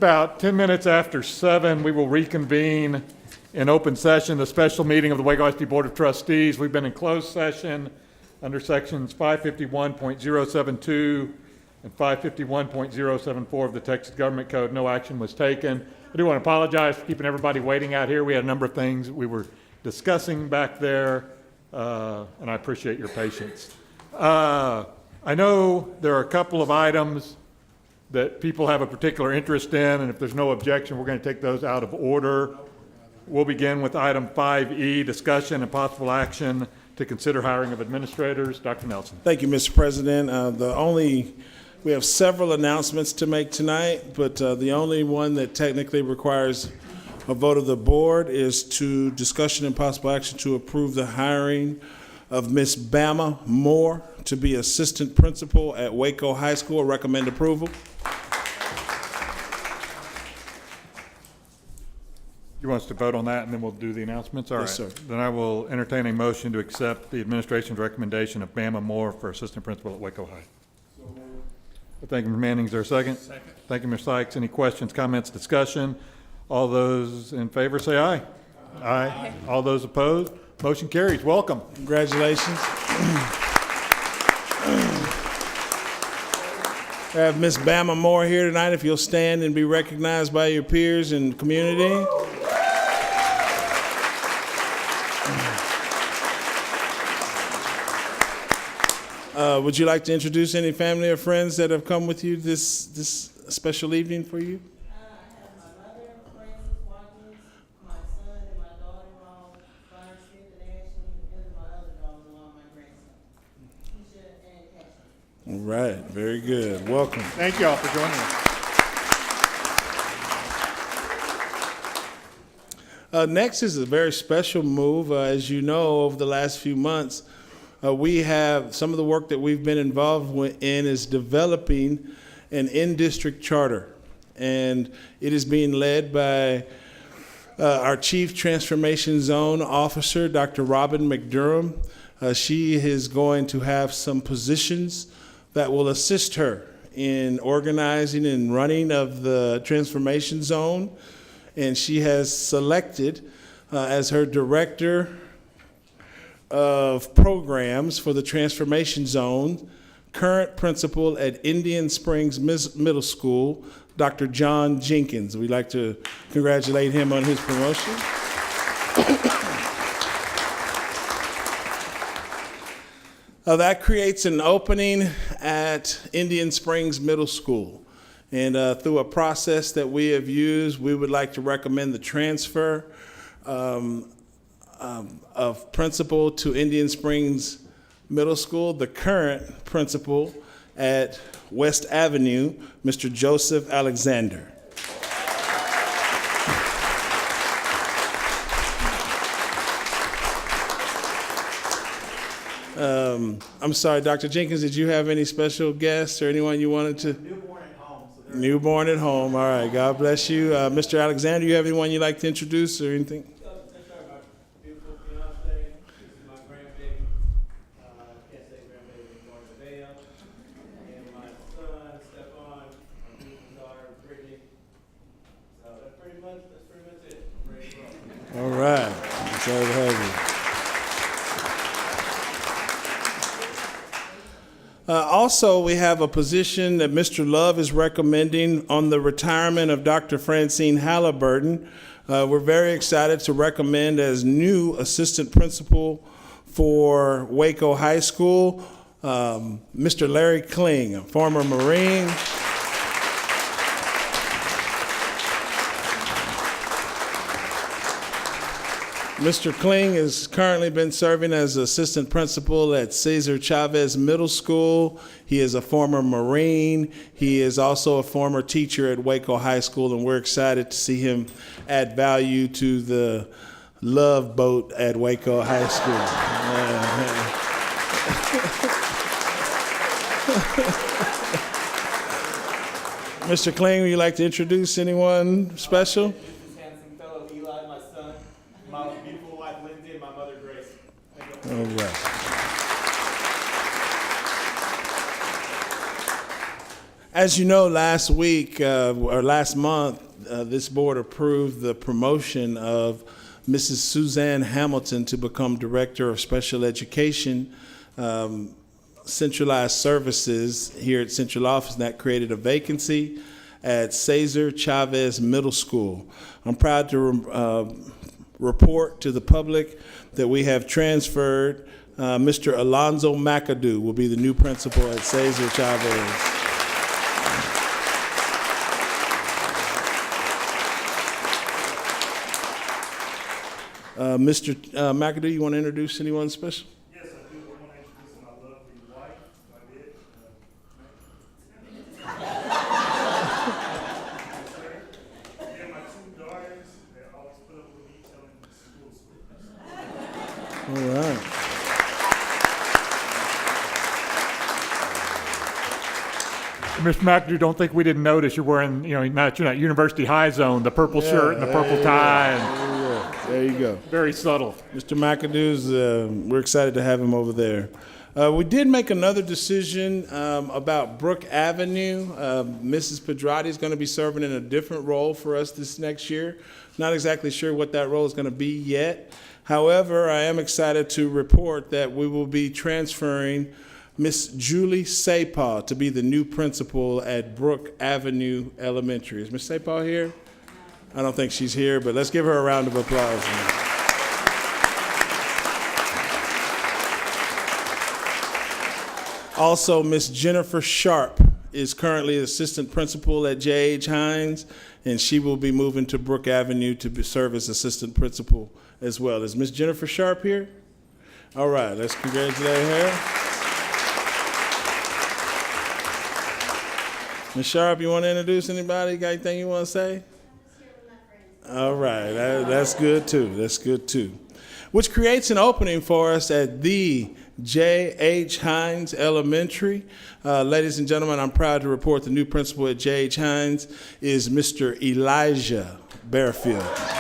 about 10 minutes after 7, we will reconvene in open session, the special meeting of the Waco ISD Board of Trustees. We've been in closed session under sections 551.072 and 551.074 of the Texas Government Code. No action was taken. I do want to apologize for keeping everybody waiting out here. We had a number of things we were discussing back there, and I appreciate your patience. I know there are a couple of items that people have a particular interest in, and if there's no objection, we're going to take those out of order. We'll begin with item 5E, discussion and possible action to consider hiring of administrators. Dr. Nelson. Thank you, Mr. President. We have several announcements to make tonight, but the only one that technically requires a vote of the board is to discussion and possible action to approve the hiring of Ms. Bama Moore to be assistant principal at Waco High School. Recommend approval. You want us to vote on that and then we'll do the announcements? All right. Yes, sir. Then I will entertain a motion to accept the administration's recommendation of Bama Moore for assistant principal at Waco High. Thank you, Mr. Manning. Is there a second? Second. Thank you, Mr. Sykes. Any questions, comments, discussion? All those in favor say aye. Aye. All those opposed? Motion carries. Welcome. Congratulations. We have Ms. Bama Moore here tonight. If you'll stand and be recognized by your peers and community. Would you like to introduce any family or friends that have come with you this special evening for you? I have my mother, Frances Watkins, my son and my daughter-in-law, Brian Smith and Ashley, and my other daughter-in-law, my grandson, Keisha and Cassie. All right, very good. Welcome. Thank you all for joining us. Next is a very special move. As you know, over the last few months, we have some of the work that we've been involved in is developing an in-district charter. And it is being led by our Chief Transformation Zone Officer, Dr. Robin McDurham. She is going to have some positions that will assist her in organizing and running of the Transformation Zone. And she has selected as her director of programs for the Transformation Zone, current principal at Indian Springs Middle School, Dr. John Jenkins. We'd like to congratulate him on his promotion. That creates an opening at Indian Springs Middle School. And through a process that we have used, we would like to recommend the transfer of principal to Indian Springs Middle School, the current principal at West Avenue, Mr. Joseph Alexander. I'm sorry, Dr. Jenkins, did you have any special guests or anyone you wanted to? Newborn at home. Newborn at home. All right, God bless you. Mr. Alexander, you have anyone you'd like to introduce or anything? All right. Excited to have you. Also, we have a position that Mr. Love is recommending on the retirement of Dr. Francine Halliburton. We're very excited to recommend as new assistant principal for Waco High School, Mr. Larry Kling, a former Marine. Mr. Kling has currently been serving as assistant principal at Cesar Chavez Middle School. He is a former Marine. He is also a former teacher at Waco High School, and we're excited to see him add value to the love boat at Waco High School. Mr. Kling, would you like to introduce anyone special? All right. As you know, last week or last month, this board approved the promotion of Mrs. Suzanne Hamilton to become Director of Special Education Centralized Services here at Central Office, and that created a vacancy at Cesar Chavez Middle School. I'm proud to report to the public that we have transferred Mr. Alonzo McAdoo will be the new principal at Cesar Chavez. Mr. McAdoo, you want to introduce anyone special? Yes, I do. I want to introduce my lovely wife, my bid. And my two daughters, they always put up with me telling the school stories. All right. Mr. McAdoo, don't think we didn't notice you're wearing, you're not University High Zone, the purple shirt and the purple tie. And There you go. very subtle. Mr. McAdoo's, we're excited to have him over there. We did make another decision about Brook Avenue. Mrs. Pedrati is going to be serving in a different role for us this next year. Not exactly sure what that role is going to be yet. However, I am excited to report that we will be transferring Miss Julie Sapal to be the new principal at Brook Avenue Elementary. Is Miss Sapal here? I don't think she's here, but let's give her a round of applause. Also, Miss Jennifer Sharp is currently assistant principal at J.H. Hines, and she will be moving to Brook Avenue to serve as assistant principal as well. Is Miss Jennifer Sharp here? All right, let's congratulate her. Ms. Sharp, you want to introduce anybody? Got anything you want to say? All right, that's good too. That's good too. Which creates an opening for us at the J.H. Hines Elementary. Ladies and gentlemen, I'm proud to report the new principal at J.H. Hines is Mr. Elijah Bearfield.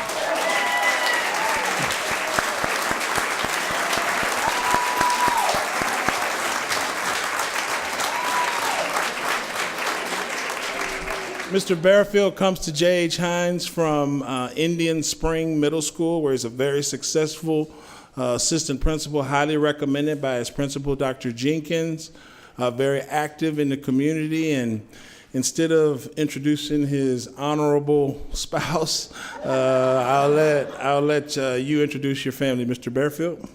Mr. Bearfield comes to J.H. Hines from Indian Spring Middle School, where he's a very successful assistant principal, highly recommended by his principal, Dr. Jenkins, very active in the community. And instead of introducing his honorable spouse, I'll let you introduce your family, Mr. Bearfield.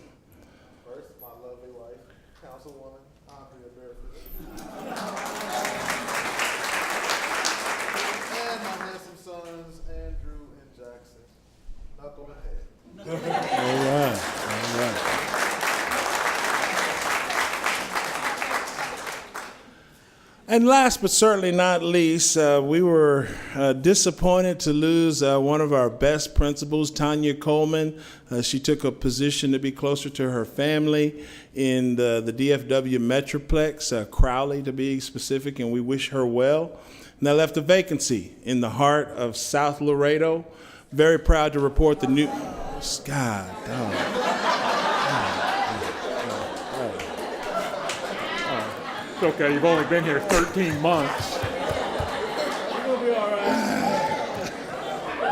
First, my lovely wife, Councilwoman Andrea Bearfield. And my handsome sons, Andrew and Jackson. Knuckle and head. All right, all right. And last but certainly not least, we were disappointed to lose one of our best principals, Tanya Coleman. She took a position to be closer to her family in the DFW Metroplex, Crowley to be specific, and we wish her well. And that left a vacancy in the heart of South Laredo. Very proud to report the new... God, It's okay, you've only been here 13 months. You'll be all right.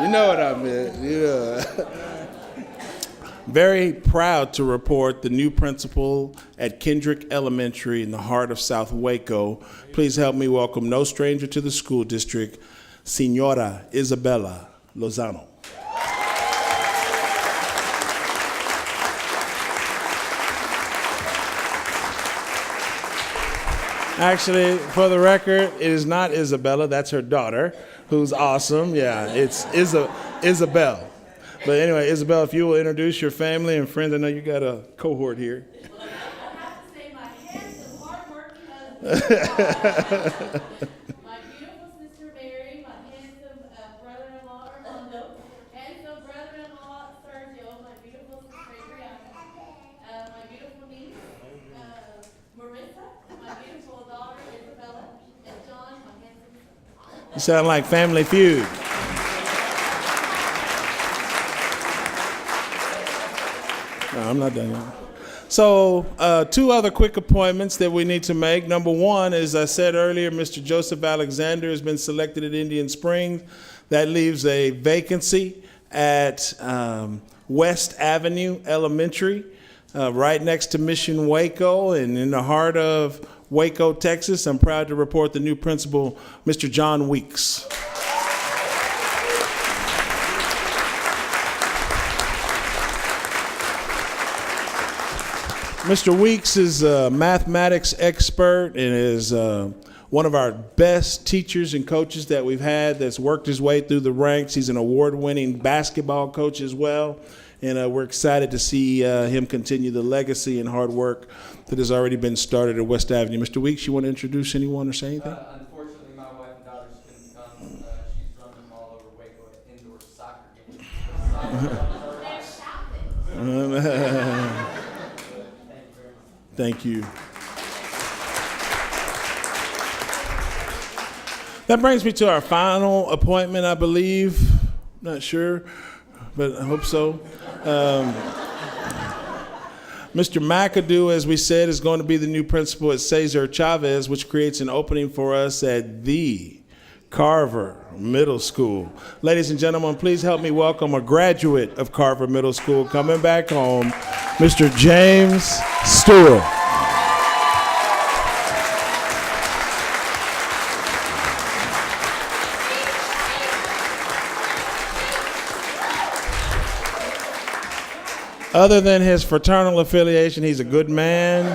You know what I meant. Yeah. Very proud to report the new principal at Kendrick Elementary in the heart of South Waco. Please help me welcome no stranger to the school district, Senora Isabella Lozano. Actually, for the record, it is not Isabella. That's her daughter, who's awesome. Yeah, it's Isabel. But anyway, Isabel, if you will introduce your family and friends. I know you got a cohort here. I have to say my handsome, hard-working husband, my beautiful sister Mary, my handsome brother-in-law Armando, handsome brother-in-law Sergio, my beautiful sister Adriana, my beautiful niece Marissa, my beautiful daughter Isabella, and John, my handsome son. You sound like Family Feud. No, I'm not done yet. So, two other quick appointments that we need to make. Number one, as I said earlier, Mr. Joseph Alexander has been selected at Indian Springs. That leaves a vacancy at West Avenue Elementary, right next to Mission Waco and in the heart of Waco, Texas. I'm proud to report the new principal, Mr. John Weeks. Mr. Weeks is a mathematics expert and is one of our best teachers and coaches that we've had that's worked his way through the ranks. He's an award-winning basketball coach as well, and we're excited to see him continue the legacy and hard work that has already been started at West Avenue. Mr. Weeks, you want to introduce anyone or say anything? Unfortunately, my wife and daughter couldn't come. She's run them all over Waco at indoor soccer games. Thank you. That brings me to our final appointment, I believe. Not sure, but I hope so. Mr. McAdoo, as we said, is going to be the new principal at Cesar Chavez, which creates an opening for us at the Carver Middle School. Ladies and gentlemen, please help me welcome a graduate of Carver Middle School coming back home, Mr. James Stewart. Other than his fraternal affiliation, he's a good man.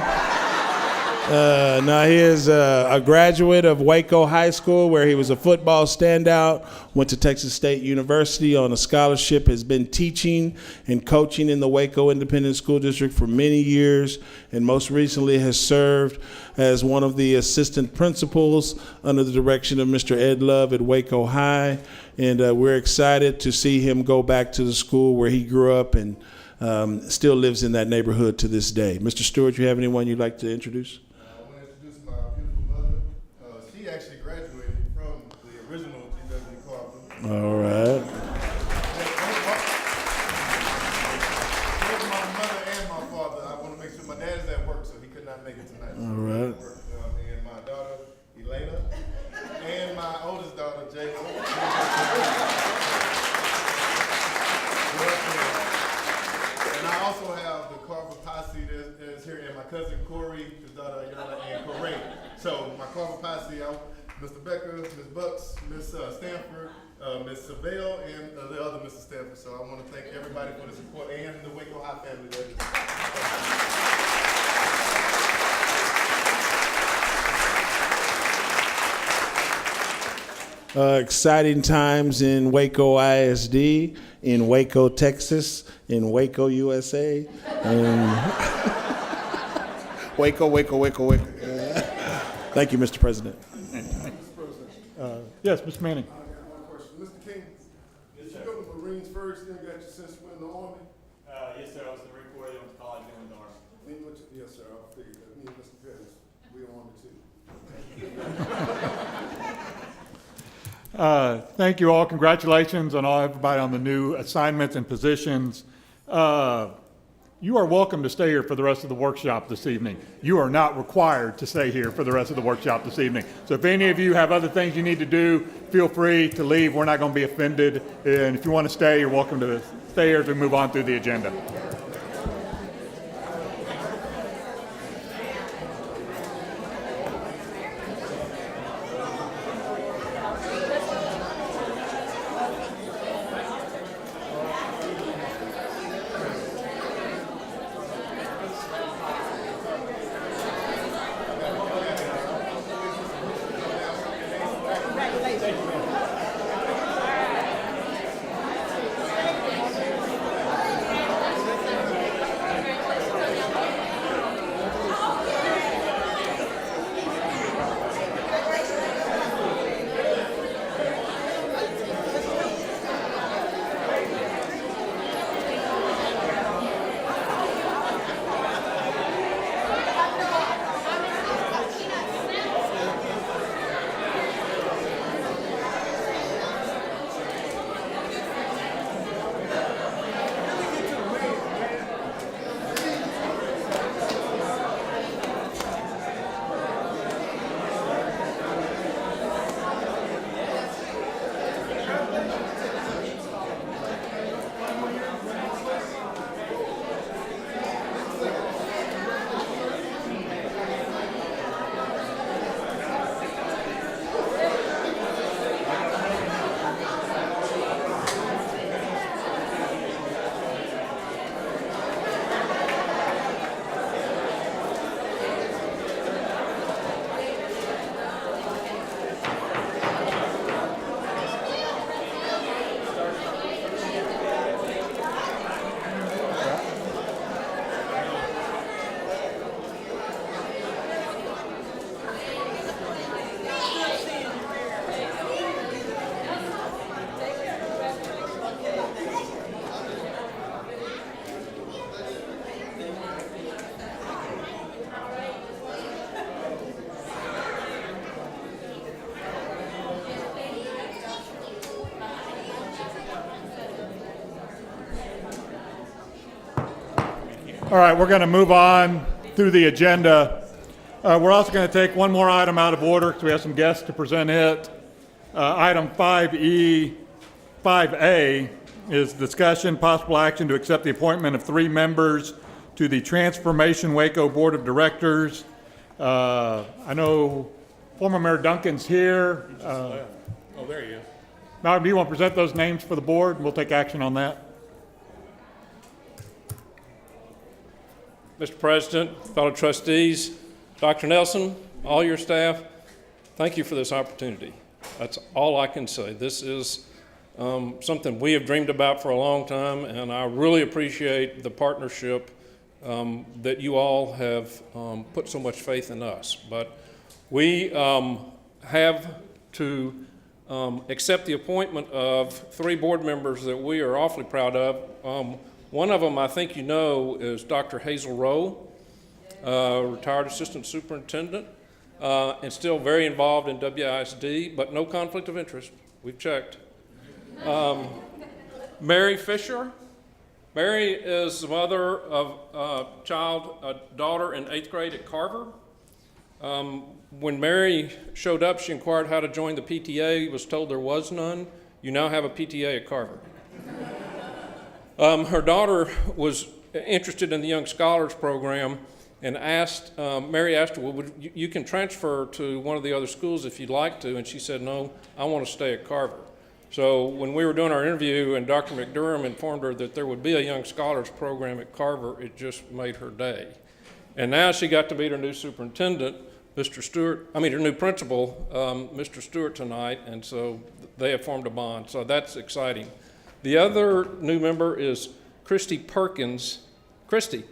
Now he is a graduate of Waco High School, where he was a football standout, went to Texas State University on a scholarship, has been teaching and coaching in the Waco Independent School District for many years, and most recently has served as one of the assistant principals under the direction of Mr. Ed Love at Waco High. And we're excited to see him go back to the school where he grew up and still lives in that neighborhood to this day. Mr. Stewart, you have anyone you'd like to introduce? I want to introduce my beautiful mother. She actually graduated from the original G.W. Carver. All right. Both my mother and my father. I want to make sure my dad is at work, so he could not make it tonight. All right. And my daughter, Elena, and my oldest daughter, Jacob. And I also have the Carver posse that's here, and my cousin Corey, his daughter Ayala, and Corey. So my Carver posse, Mr. Becker, Ms. Bucks, Ms. Stanford, Ms. Savelle, and the other Mrs. Stanford. So I want to thank everybody for the support and the Waco High family. Exciting times in Waco ISD, in Waco, Texas, in Waco, USA, and Waco. Thank you, Mr. President. Yes, Mr. Manning. I got one question. Mr. King, did you go to the Marines first, then got your sense in the Army? Yes, sir. I was in the Marine Corps, then went to college, then went to the Army. Yes, sir. I figured that. Me and Mr. Pettis, we on Army too. Thank you all. Congratulations on everybody on the new assignments and positions. You are welcome to stay here for the rest of the workshop this evening. You are not required to stay here for the rest of the workshop this evening. So if any of you have other things you need to do, feel free to leave. We're not going to be offended. And if you want to stay, you're welcome to stay here as we move on through the agenda. All right, we're going to move on through the agenda. We're also going to take one more item out of order because we have some guests to present it. Item 5A is discussion, possible action to accept the appointment of 3 members to the Transformation Waco Board of Directors. I know former Mayor Duncan's here. Oh, there you go. Malcolm, do you want to present those names for the board, and we'll take action on that? Mr. President, fellow trustees, Dr. Nelson, all your staff, thank you for this opportunity. That's all I can say. This is something we have dreamed about for a long time, and I really appreciate the partnership that you all have put so much faith in us. But we have to accept the appointment of 3 board members that we are awfully proud of. One of them, I think you know, is Dr. Hazel Rowe, retired assistant superintendent, and still very involved in WISD, but no conflict of interest. We've checked. Mary Fisher. Mary is the mother of a daughter in 8th grade at Carver. When Mary showed up, she inquired how to join the PTA, was told there was none. You now have a PTA at Carver. Her daughter was interested in the Young Scholars Program and Mary asked her, well, you can transfer to one of the other schools if you'd like to, and she said, no, I want to stay at Carver. So when we were doing our interview and Dr. McDurham informed her that there would be a Young Scholars Program at Carver, it just made her day. And now she got to meet her new superintendent, her new principal, Mr. Stewart tonight, and so they have formed a bond, so that's exciting. The other new member is Christy Perkins. Christy,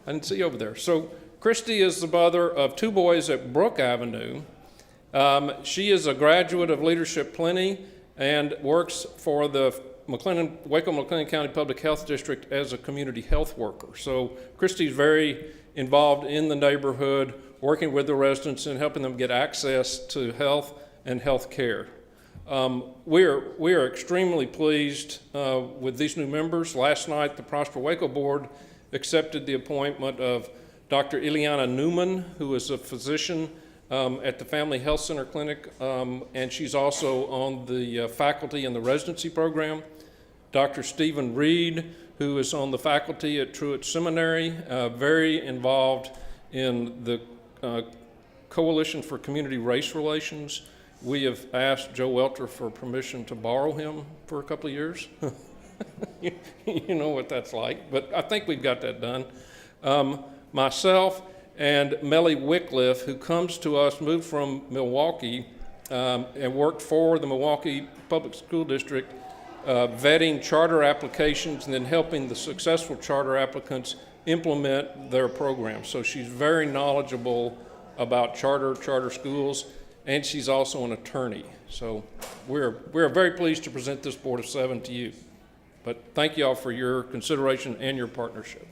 I didn't see you over there. So Christy is the mother of 2 boys at Brook Avenue. She is a graduate of Leadership Plenty and works for the Waco McLennan County Public Health District as a community health worker. So Christy's very involved in the neighborhood, working with the residents and helping them get access to health and health care. We are extremely pleased with these new members. Last night, the Prosper Waco Board accepted the appointment of Dr. Ileana Newman, who is a physician at the Family Health Center Clinic, and she's also on the faculty in the residency program. Dr. Stephen Reed, who is on the faculty at Truett Seminary, very involved in the Coalition for Community Race Relations. We have asked Joe Welter for permission to borrow him for a couple of years. You know what that's like, but I think we've got that done. Myself and Melly Wycliffe, who comes to us, moved from Milwaukee and worked for the Milwaukee Public School District, vetting charter applications and then helping the successful charter applicants implement their programs. So she's very knowledgeable about charter schools, and she's also an attorney. So we're very pleased to present this board of 7 to you. But thank you all for your consideration and your partnership.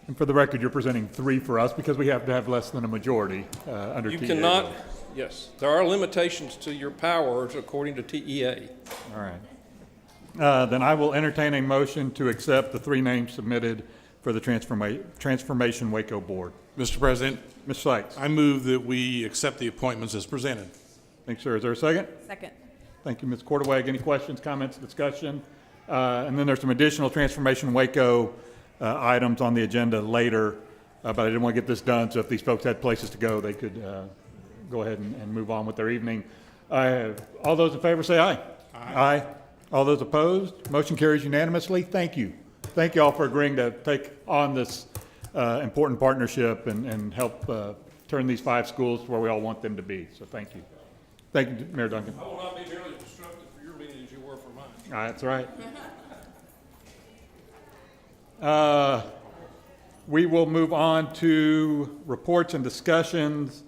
And for the record, you're presenting 3 for us because we have to have less than a majority under TEA. You cannot, yes, there are limitations to your powers according to TEA. All right. Then I will entertain a motion to accept the 3 names submitted for the Transformation Waco Board. Mr. President, Ms. Sykes. I move that we accept the appointments as presented. Thanks, sir. Is there a second? Second. Thank you, Ms. Cordaway. Any questions, comments, discussion? And then there's some additional Transformation Waco items on the agenda later, but I didn't want to get this done, so if these folks had places to go, they could go ahead and move on with their evening. All those in favor say aye. Aye. All those opposed? Motion carries unanimously. Thank you. Thank you all for agreeing to take on this important partnership and help turn these 5 schools to where we all want them to be. So thank you. Thank you, Mayor Duncan. I will not be nearly as disruptive for your meeting as you were for mine. That's right. We will move on to reports and discussions.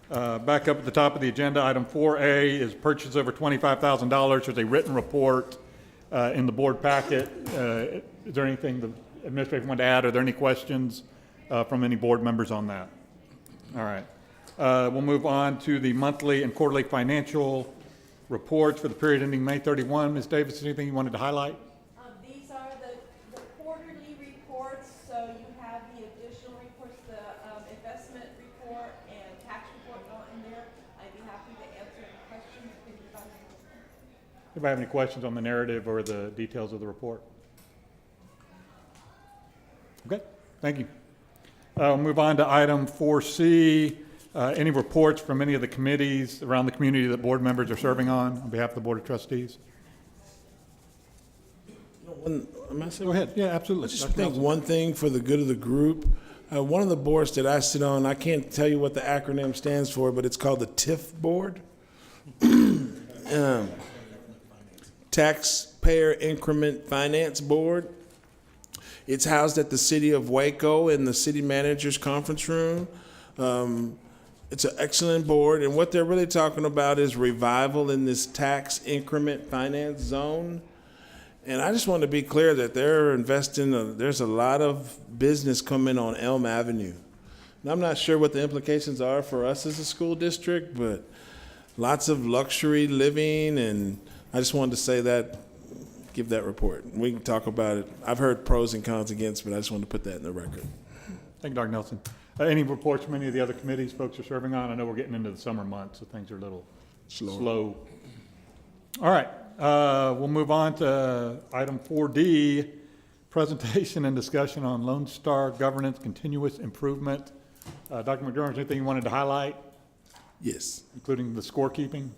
Back up at the top of the agenda, item 4A is purchase over $25,000. There's a written report in the board packet. Is there anything the administrator wanted to add? Are there any questions from any board members on that? All right. We'll move on to the monthly and quarterly financial reports for the period ending May 31. Ms. Davis, anything you wanted to highlight? These are the quarterly reports, so you have Anybody have any questions on the narrative or the details of the report? Okay, thank you. We'll move on to item 4C. Any reports from any of the committees around the community that board members are serving on behalf of the Board of Trustees? Go ahead. Yeah, absolutely. I just think one thing for the good of the group, one of the boards that I sit on, I can't tell you what the acronym stands for, but it's called the TIF board. Taxpayer Increment Finance Board. It's housed at the City of Waco in the City Manager's Conference Room. It's an excellent board, and what they're really talking about is revival in this tax increment finance zone. And I just want to be clear that they're investing, there's a lot of business coming on Elm Avenue. And I'm not sure what the implications are for us as a school district, but lots of luxury living, and I just wanted to say that, give that report. We can talk about it. I've heard pros and cons against, but I just wanted to put that in the record. Thank you, Dr. Nelson. Any reports from any of the other committees folks are serving on? I know we're getting into the summer months, so things are a little slow. All right, we'll move on to item 4D, presentation and discussion on Lone Star Governance Continuous Improvement. Dr. McDermott, is there anything you wanted to highlight, Yes. including the scorekeeping?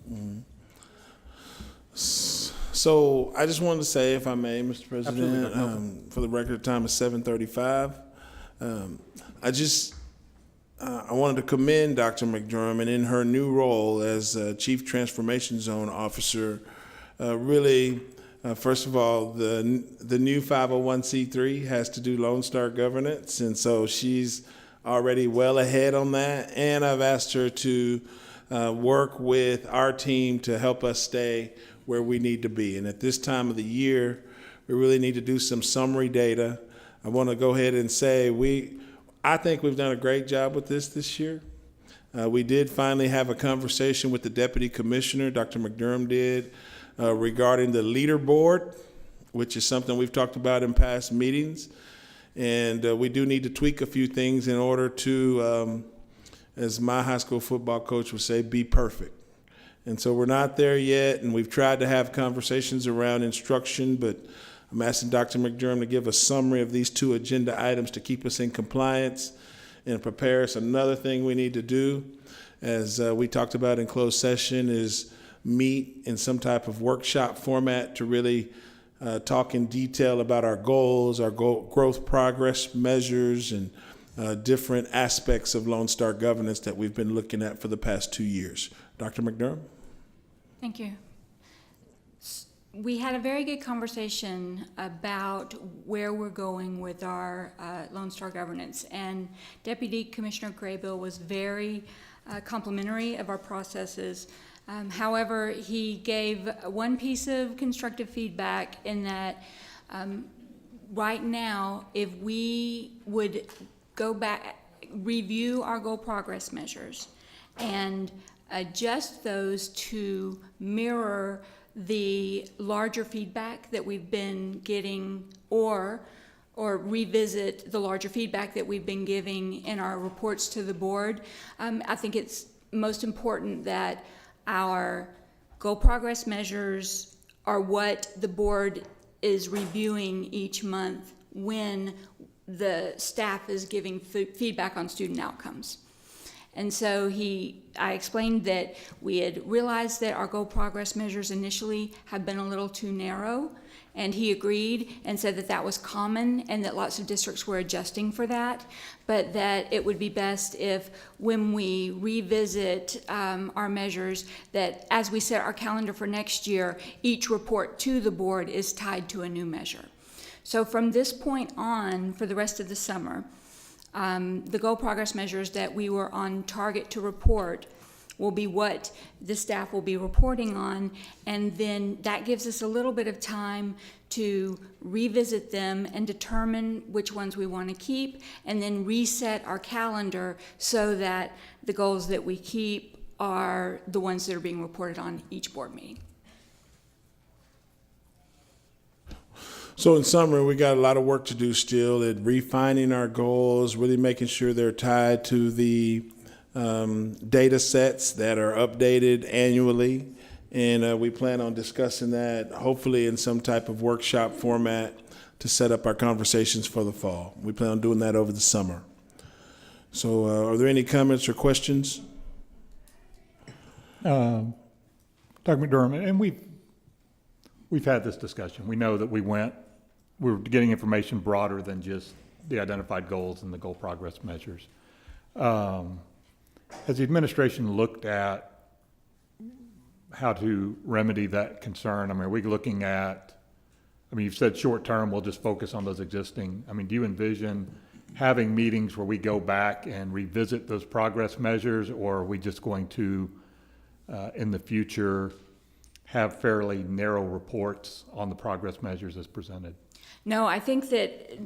So I just wanted to say, if I may, Mr. President, Absolutely. for the record, time is 7:35. I wanted to commend Dr. McDermott in her new role as Chief Transformation Zone Officer. First of all, the new 501c3 has to do Lone Star governance, and so she's already well ahead on that. And I've asked her to work with our team to help us stay where we need to be. And at this time of the year, we really need to do some summary data. I want to go ahead and say I think we've done a great job with this year. We did finally have a conversation with the Deputy Commissioner, Dr. McDermott did, regarding the leaderboard, which is something we've talked about in past meetings. And we do need to tweak a few things in order to, as my high school football coach would say, be perfect. And so we're not there yet, and we've tried to have conversations around instruction, but I'm asking Dr. McDermott to give a summary of these 2 agenda items to keep us in compliance and prepare us. Another thing we need to do, as we talked about in closed session, is meet in some type of workshop format to really talk in detail about our goals, our growth progress measures, and different aspects of Lone Star governance that we've been looking at for the past 2 years. Dr. McDermott? Thank you. We had a very good conversation about where we're going with our Lone Star governance, and Deputy Commissioner Graybill was very complimentary of our processes. However, he gave one piece of constructive feedback in that right now, if we would go back, review our goal progress measures and adjust those to mirror the larger feedback that we've been getting, or revisit the larger feedback that we've been giving in our reports to the board. I think it's most important that our goal progress measures are what the board is reviewing each month when the staff is giving feedback on student outcomes. And so I explained that we had realized that our goal progress measures initially had been a little too narrow, and he agreed and said that that was common and that lots of districts were adjusting for that, but that it would be best if, when we revisit our measures, that as we set our calendar for next year, each report to the board is tied to a new measure. So from this point on, for the rest of the summer, the goal progress measures that we were on target to report will be what the staff will be reporting on, and then that gives us a little bit of time to revisit them and determine which ones we want to keep, and then reset our calendar so that the goals that we keep are the ones that are being reported on each board meeting. So in summary, we got a lot of work to do still at refining our goals, really making sure they're tied to the data sets that are updated annually, And we plan on discussing that, hopefully in some type of workshop format to set up our conversations for the fall. We plan on doing that over the summer. So are there any comments or questions? Dr. McDermott, and we've had this discussion. We know that we were getting information broader than just the identified goals and the goal progress measures. Has the administration looked at how to remedy that concern? I mean, are we looking at, you've said short term, we'll just focus on those existing. Do you envision having meetings where we go back and revisit those progress measures, or are we just going to, in the future, have fairly narrow reports on the progress measures as presented? No, I think that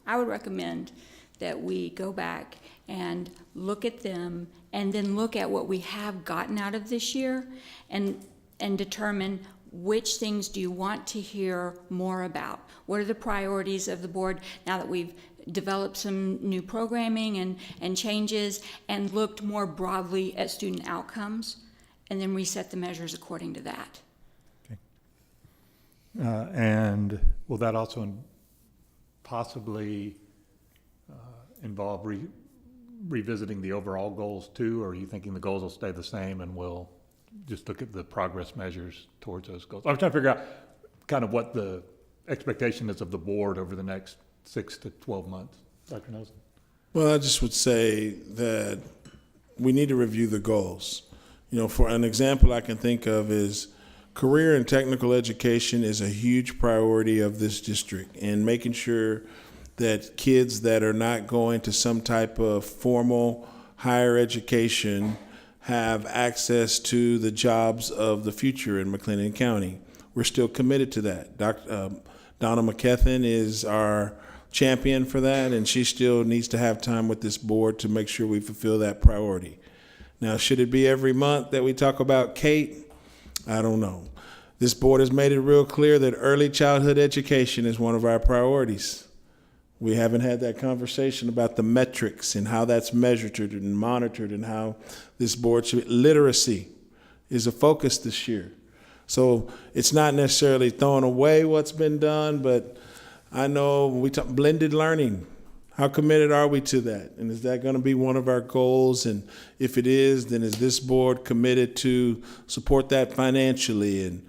I would recommend that we go back and look at them and then look at what we have gotten out of this year and determine which things do you want to hear more about? What are the priorities of the board now that we've developed some new programming and changes and looked more broadly at student outcomes, and then reset the measures according to that. Okay. And will that also possibly involve revisiting the overall goals too, or are you thinking the goals will stay the same and we'll just look at the progress measures towards those goals? I'm trying to figure out kind of what the expectation is of the board over the next 6 to 12 months. Dr. Nelson? Well, I just would say that we need to review the goals. For an example I can think of is career and technical education is a huge priority of this district, and making sure that kids that are not going to some type of formal higher education have access to the jobs of the future in McLennan County. We're still committed to that. Donna McKethan is our champion for that, and she still needs to have time with this board to make sure we fulfill that priority. Now, should it be every month that we talk about Kate? I don't know. This board has made it real clear that early childhood education is one of our priorities. We haven't had that conversation about the metrics and how that's measured and monitored, and how this board should. Literacy is a focus this year. So it's not necessarily throwing away what's been done, but I know when we talk blended learning, how committed are we to that? And is that going to be one of our goals? And if it is, then is this board committed to support that financially? And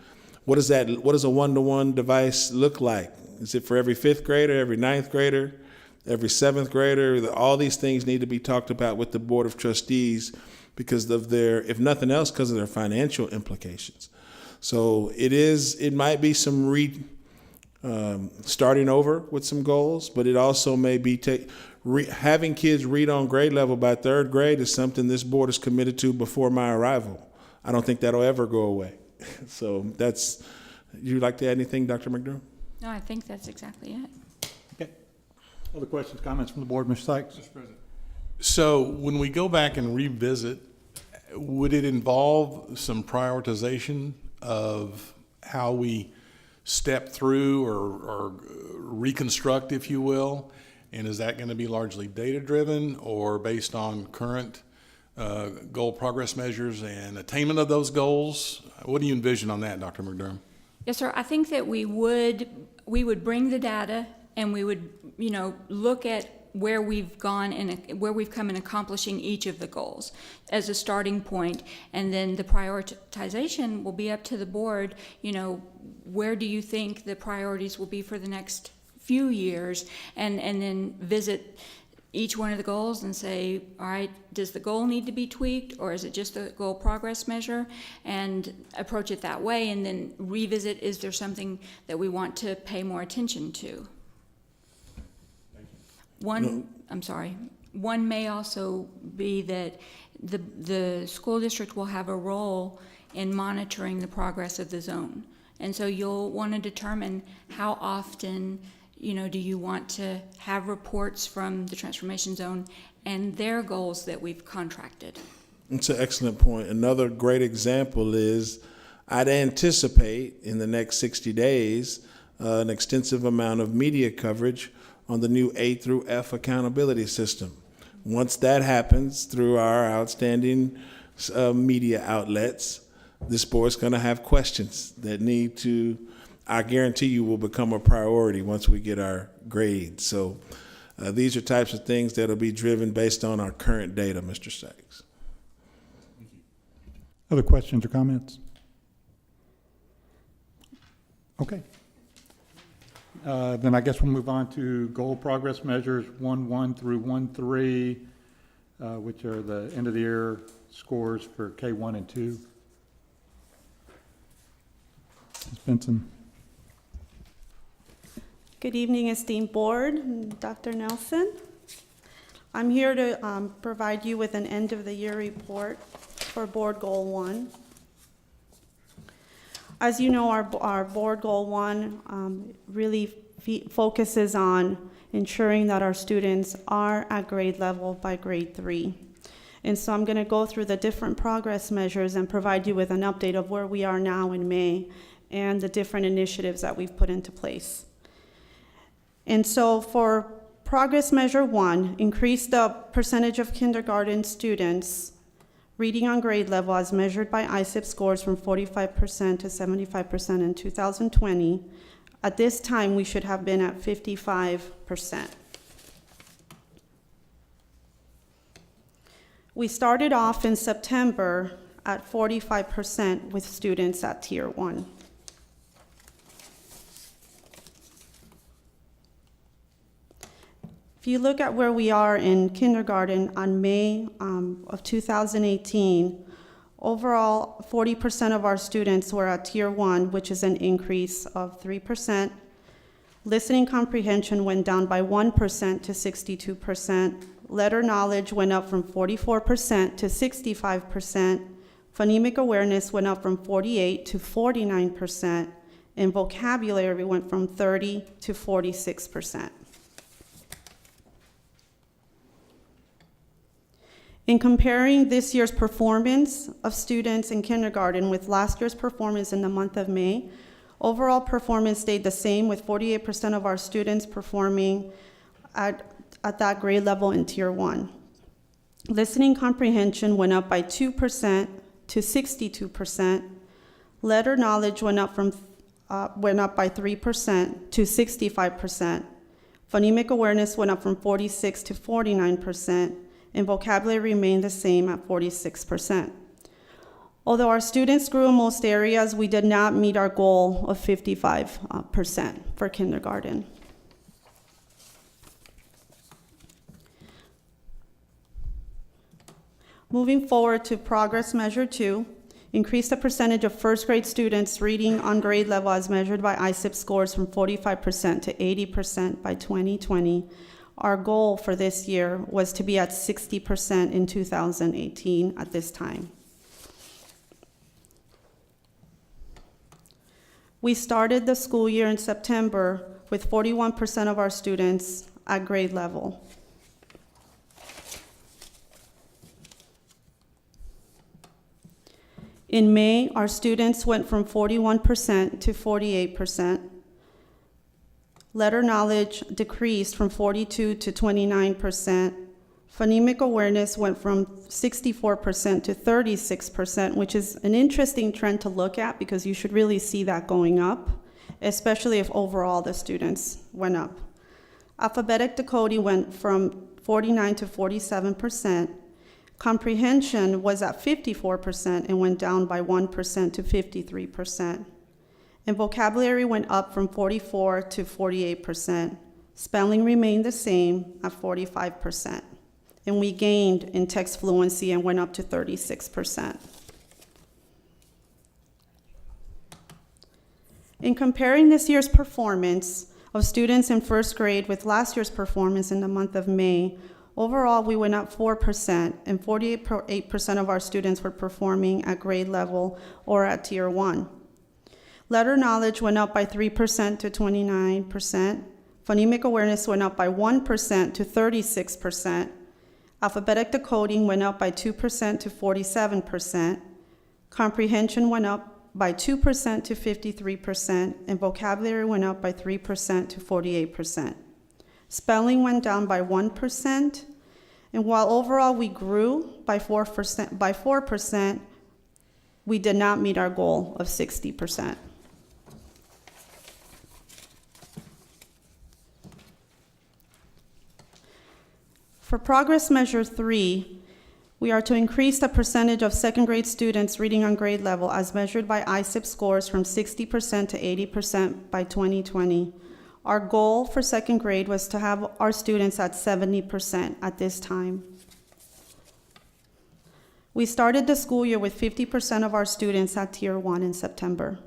what does a one-to-one device look like? Is it for every 5th grader, every 9th grader, every 7th grader? All these things need to be talked about with the Board of Trustees because of their, if nothing else, because of their financial implications. So it might be some starting over with some goals, but it also may be having kids read on grade level by 3rd grade is something this board is committed to before my arrival. I don't think that'll ever go away. So you'd like to add anything, Dr. McDermott? No, I think that's exactly it. Okay. Other questions, comments from the board? Mr. Sykes? Mr. President. So when we go back and revisit, would it involve some prioritization of how we step through or reconstruct, if you will? And is that going to be largely data-driven or based on current goal progress measures and attainment of those goals? What do you envision on that, Dr. McDermott? Yes, sir. I think that we would bring the data and we would, look at where we've gone and where we've come in accomplishing each of the goals as a starting point, and then the prioritization will be up to the board. Where do you think the priorities will be for the next few years, and then visit each one of the goals and say, all right, does the goal need to be tweaked, or is it just the goal progress measure, and approach it that way, and then revisit, is there something that we want to pay more attention to? One may also be that the school district will have a role in monitoring the progress of the zone. And so you'll want to determine how often, do you want to have reports from the transformation zone and their goals that we've contracted. It's an excellent point. Another great example is I'd anticipate in the next 60 days an extensive amount of media coverage on the new A through F accountability system. Once that happens through our outstanding media outlets, this board's going to have questions that need to, I guarantee you, will become a priority once we get our grades. So these are types of things that will be driven based on our current data, Mr. Sykes. Other questions or comments? Okay. Then I guess we'll move on to goal progress measures 1.1 through 1.3, which are the end of the year scores for K1 and 2. Ms. Benson. Good evening, esteemed board, and Dr. Nelson. I'm here to provide you with an end of the year report for Board Goal 1. As you know, our Board Goal 1 really focuses on ensuring that our students are at grade level by grade 3. And so I'm going to go through the different progress measures and provide you with an update of where we are now in May and the different initiatives that we've put into place. And so for progress measure 1, increase the percentage of kindergarten students reading on grade level as measured by ISIP scores from 45% to 75% in 2020. At this time, we should have been at 55%. We started off in September at 45% with students at Tier 1. If you look at where we are in kindergarten on May of 2018, overall 40% of our students were at Tier 1, which is an increase of 3%. Listening comprehension went down by 1% to 62%. Letter knowledge went up from 44% to 65%. Phonemic awareness went up from 48% to 49%. And vocabulary went from 30% to 46%. In comparing this year's performance of students in kindergarten with last year's performance in the month of May, overall performance stayed the same, with 48% of our students performing at that grade level in Tier 1. Listening comprehension went up by 2% to 62%. Letter knowledge went up by 3% to 65%. Phonemic awareness went up from 46% to 49%. And vocabulary remained the same at 46%. Although our students grew in most areas, we did not meet our goal of 55% for kindergarten. Moving forward to progress measure 2, increase the percentage of first grade students reading on grade level as measured by ISIP scores from 45% to 80% by 2020. Our goal for this year was to be at 60% in 2018 at this time. We started the school year in September with 41% of our students at grade level. In May, our students went from 41% to 48%. Letter knowledge decreased from 42% to 29%. Phonemic awareness went from 64% to 36%, which is an interesting trend to look at because you should really see that going up, especially if overall the students went up. Alphabetic decoding went from 49% to 47%. Comprehension was at 54% and went down by 1% to 53%. And vocabulary went up from 44% to 48%. Spelling remained the same at 45%. And we gained in text fluency and went up to 36%. In comparing this year's performance of students in first grade with last year's performance in the month of May, overall we went up 4%, and 48% of our students were performing at grade level or at Tier 1. Letter knowledge went up by 3% to 29%. Phonemic awareness went up by 1% to 36%. Alphabetic decoding went up by 2% to 47%. Comprehension went up by 2% to 53%. And vocabulary went up by 3% to 48%. Spelling went down by 1%. And while overall we grew by 4%, we did not meet our goal of 60%. For progress measure 3, we are to increase the percentage of second grade students reading on grade level as measured by ISIP scores from 60% to 80% by 2020. Our goal for second grade was to have our students at 70% at this time. We started the school year with 50% of our students at Tier 1 in September.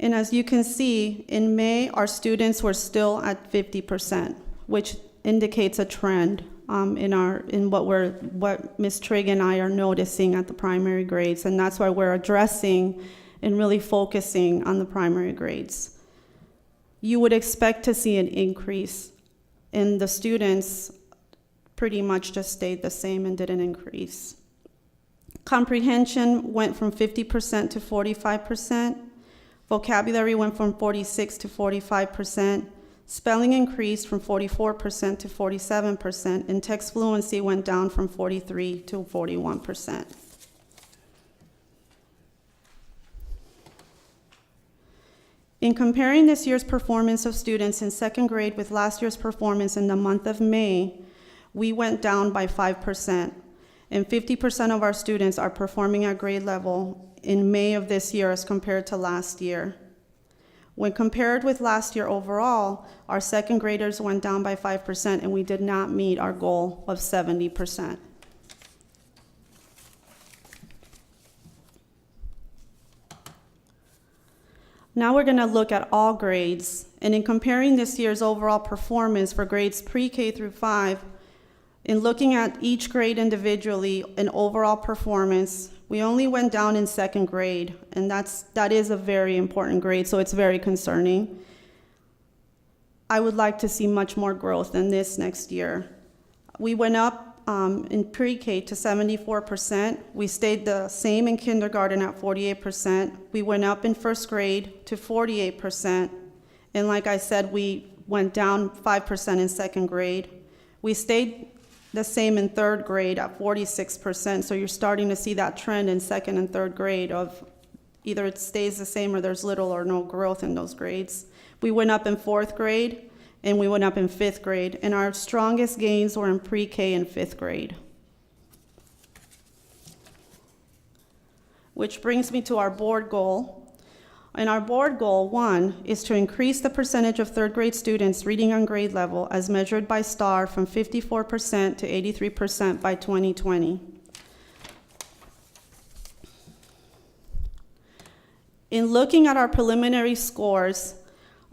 And as you can see, in May, our students were still at 50%, which indicates a trend in what Ms. Trigg and I are noticing at the primary grades, and that's why we're addressing and really focusing on the primary grades. You would expect to see an increase, and the students pretty much just stayed the same and didn't increase. Comprehension went from 50% to 45%. Vocabulary went from 46 to 45%. Spelling increased from 44% to 47%, and text fluency went down from 43 to 41%. In comparing this year's performance of students in second grade with last year's performance in the month of May, we went down by 5%, and 50% of our students are performing at grade level in May of this year as compared to last year. When compared with last year overall, our second graders went down by 5%, and we did not meet our goal of 70%. Now we're going to look at all grades, and in comparing this year's overall performance for grades pre-K through 5, in looking at each grade individually and overall performance, we only went down in second grade, and that is a very important grade, so it's very concerning. I would like to see much more growth than this next year. We went up in pre-K to 74%. We stayed the same in kindergarten at 48%. We went up in first grade to 48%. And like I said, we went down 5% in second grade. We stayed the same in third grade at 46%. So you're starting to see that trend in second and third grade of either it stays the same or there's little or no growth in those grades. We went up in fourth grade, and we went up in fifth grade, and our strongest gains were in pre-K and fifth grade. Which brings me to our board goal. And our board goal, 1, is to increase the percentage of third grade students reading on grade level as measured by STAR from 54% to 83% by 2020. In looking at our preliminary scores,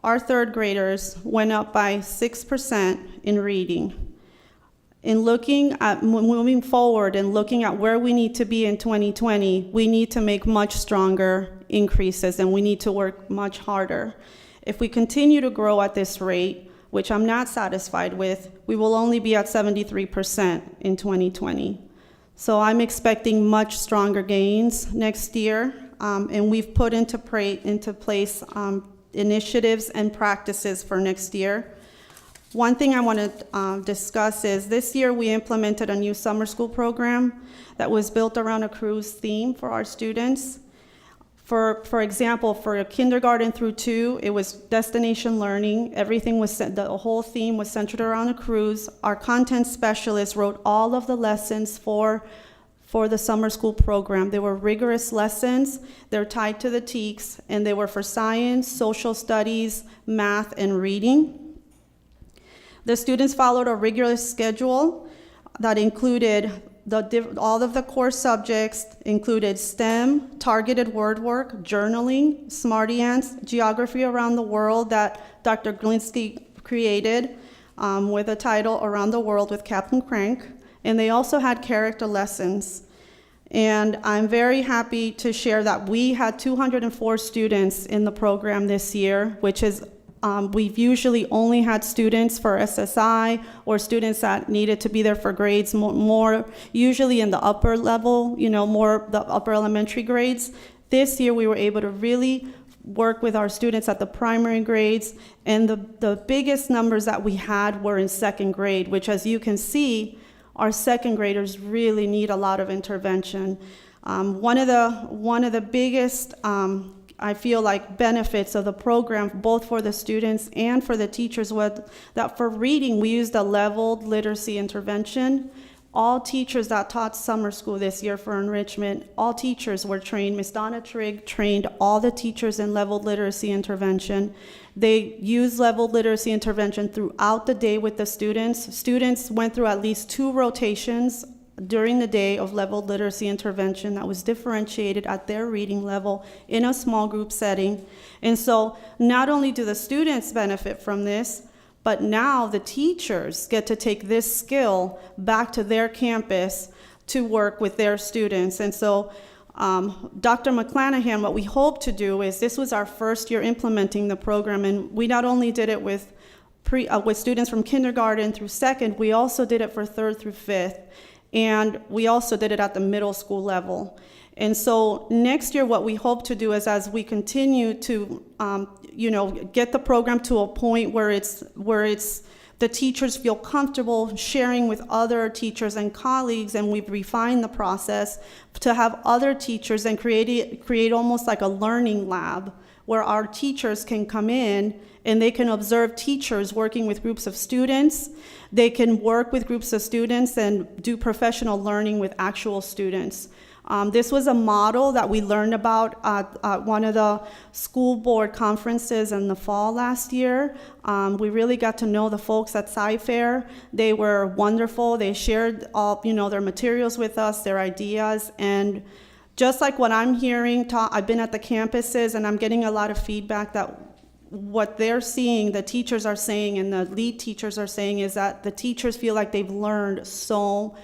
our third graders went up by 6% in reading. In looking at moving forward and looking at where we need to be in 2020, we need to make much stronger increases, and we need to work much harder. If we continue to grow at this rate, which I'm not satisfied with, we will only be at 73% in 2020. So I'm expecting much stronger gains next year, and we've put into place initiatives and practices for next year. One thing I want to discuss is this year we implemented a new summer school program that was built around a cruise theme for our students. For example, for kindergarten through 2, it was destination learning. Everything was the whole theme was centered around a cruise. Our content specialist wrote all of the lessons for the summer school program. They were rigorous lessons. They're tied to the TEKS, and they were for science, social studies, math, and reading. The students followed a rigorous schedule that included all of the core subjects, included STEM, targeted word work, journaling, SmartyAnts, geography around the world that Dr. Glinsky created with a title Around the World with Captain Crank. And they also had character lessons. And I'm very happy to share that we had 204 students in the program this year, which is We've usually only had students for SSI or students that needed to be there for grades more usually in the upper level, more the upper elementary grades. This year we were able to really work with our students at the primary grades, and the biggest numbers that we had were in second grade, which, as you can see, our second graders really need a lot of intervention. One of the biggest I feel like benefits of the program, both for the students and for the teachers, was that for reading, we used a leveled literacy intervention. All teachers that taught summer school this year for enrichment, all teachers were trained. Ms. Donna Trigg trained all the teachers in leveled literacy intervention. They used leveled literacy intervention throughout the day with the students. Students went through at least 2 rotations during the day of leveled literacy intervention that was differentiated at their reading level in a small group setting. And so not only do the students benefit from this, but now the teachers get to take this skill back to their campus to work with their students. And so Dr. McClanahan, what we hope to do is, this was our first year implementing the program, and we not only did it with students from kindergarten through second, we also did it for third through fifth. And we also did it at the middle school level. And so next year, what we hope to do is, as we continue to, get the program to a point where the teachers feel comfortable sharing with other teachers and colleagues, and we've refined the process to have other teachers and create almost like a learning lab where our teachers can come in and they can observe teachers working with groups of students. They can work with groups of students and do professional learning with actual students. This was a model that we learned about at one of the school board conferences in the fall last year. We really got to know the folks at Sci-Fair. They were wonderful. They shared all, their materials with us, their ideas, and just like what I'm hearing, I've been at the campuses and I'm getting a lot of feedback that what they're seeing, the teachers are saying, and the lead teachers are saying, is that the teachers feel like they've learned so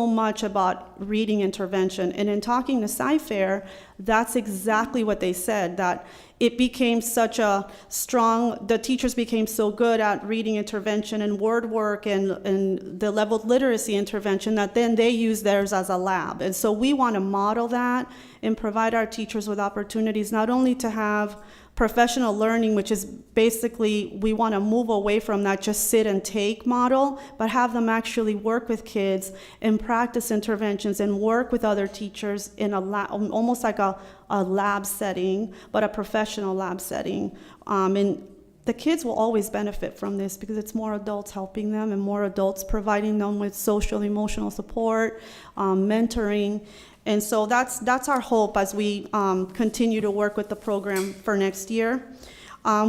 much about reading intervention. And in talking to Sci-Fair, that's exactly what they said, that it became such a strong, the teachers became so good at reading intervention and word work and the leveled literacy intervention that then they use theirs as a lab. And so we want to model that and provide our teachers with opportunities not only to have professional learning, which is basically, we want to move away from that just sit and take model, but have them actually work with kids and practice interventions and work with other teachers in a lab, almost like a lab setting, but a professional lab setting. And the kids will always benefit from this because it's more adults helping them and more adults providing them with social, emotional support, mentoring. And so that's our hope as we continue to work with the program for next year.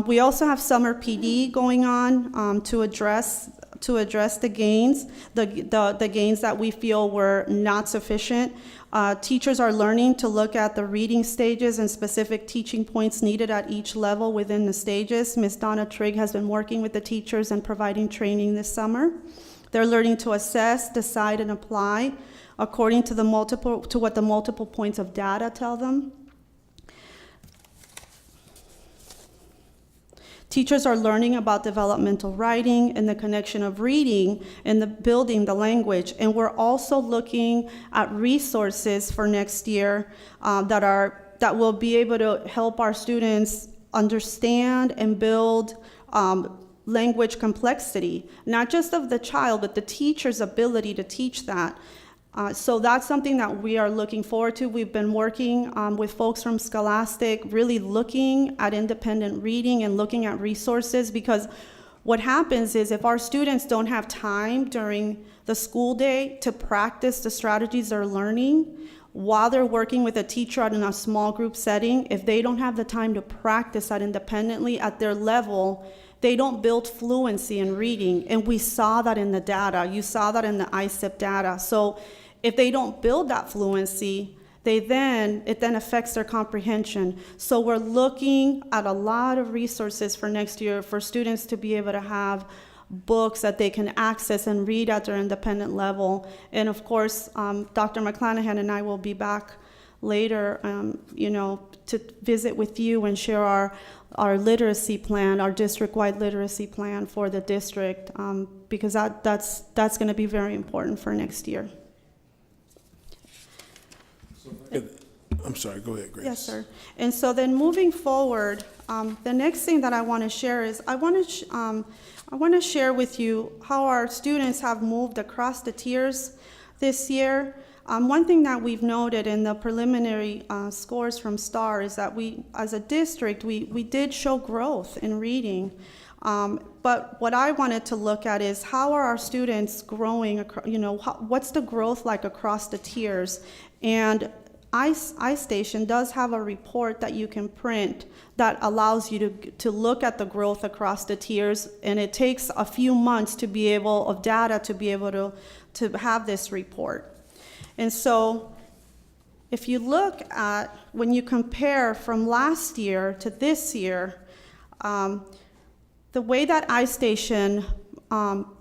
We also have summer PD going on to address the gains, the gains that we feel were not sufficient. Teachers are learning to look at the reading stages and specific teaching points needed at each level within the stages. Ms. Donna Trigg has been working with the teachers and providing training this summer. They're learning to assess, decide, and apply according to what the multiple points of data tell them. Teachers are learning about developmental writing and the connection of reading and building the language. And we're also looking at resources for next year that will be able to help our students understand and build language complexity, not just of the child, but the teacher's ability to teach that. So that's something that we are looking forward to. We've been working with folks from Scholastic, really looking at independent reading and looking at resources, because what happens is if our students don't have time during the school day to practice the strategies they're learning, while they're working with a teacher in a small group setting, if they don't have the time to practice that independently at their level, they don't build fluency in reading. And we saw that in the data. You saw that in the ISIP data. So if they don't build that fluency, it then affects their comprehension. So we're looking at a lot of resources for next year for students to be able to have books that they can access and read at their independent level. And of course, Dr. McClanahan and I will be back later, to visit with you and share our literacy plan, our district-wide literacy plan for the district, because that's going to be very important for next year. I'm sorry, go ahead, Grace. Yes, sir. And so then moving forward, the next thing that I want to share is I want to share with you how our students have moved across the tiers this year. One thing that we've noted in the preliminary scores from STAR is that we, as a district, we did show growth in reading. But what I wanted to look at is how are our students growing, what's the growth like across the tiers? And iStation does have a report that you can print that allows you to look at the growth across the tiers, and it takes a few months to be able to have this report. And so if you look at, when you compare from last year to this year, the way that iStation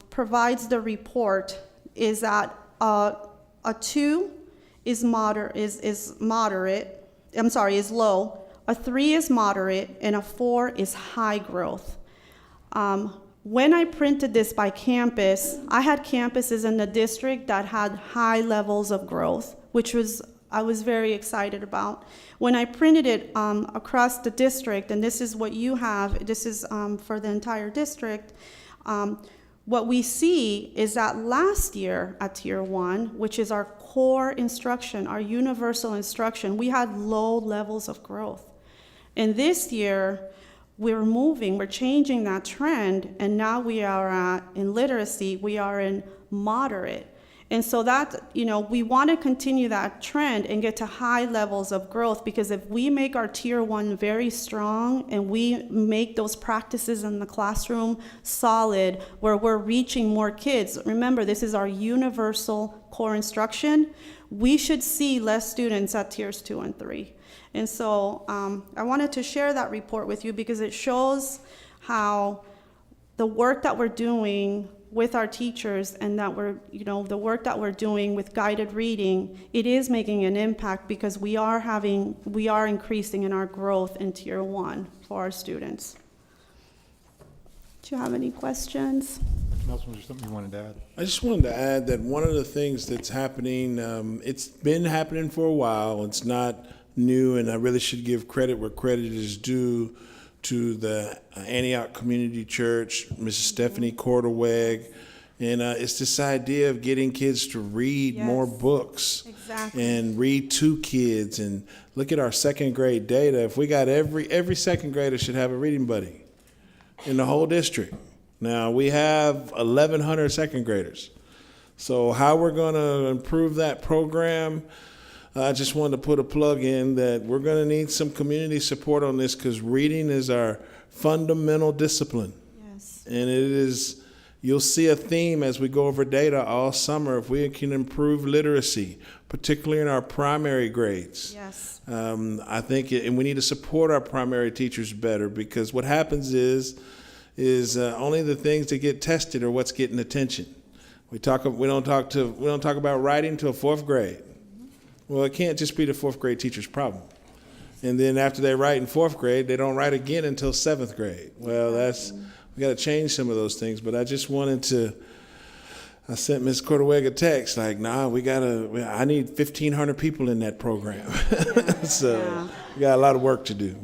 provides the report is that a 2 is low, a 3 is moderate, and a 4 is high growth. When I printed this by campus, I had campuses in the district that had high levels of growth, which I was very excited about. When I printed it across the district, and this is what you have, this is for the entire district, what we see is that last year at Tier 1, which is our core instruction, our universal instruction, we had low levels of growth. And this year, we're changing that trend, and now we are in literacy, we are in moderate. And so that, we want to continue that trend and get to high levels of growth, because if we make our Tier 1 very strong and we make those practices in the classroom solid, where we're reaching more kids, remember, this is our universal core instruction, we should see less students at Tiers 2 and 3. And so I wanted to share that report with you because it shows how the work that we're doing with our teachers and that the work that we're doing with guided reading, it is making an impact because we are increasing in our growth in Tier 1 for our students. Do you have any questions? Nelson, was there something you wanted to add? I just wanted to add that one of the things that's happening, it's been happening for a while. It's not new, and I really should give credit where credit is due to the Antioch Community Church, Mrs. Stephanie Cordaweg, and it's this idea of getting kids to read more books. Exactly. And read to kids, and look at our second grade data. If we got every second grader should have a reading buddy in the whole district. Now we have 1,100 second graders. So how we're going to improve that program, I just wanted to put a plug in that we're going to need some community support on this because reading is our fundamental discipline. Yes. And it is, you'll see a theme as we go over data all summer. If we can improve literacy, particularly in our primary grades. Yes. I think, and we need to support our primary teachers better because what happens is only the things that get tested are what's getting attention. We don't talk about writing till fourth grade. Well, it can't just be the fourth grade teacher's problem. And then after they write in fourth grade, they don't write again until seventh grade. Well, we got to change some of those things. But I just wanted to, I sent Ms. Cordaweg a text like, I need 1,500 people in that program. So we got a lot of work to do.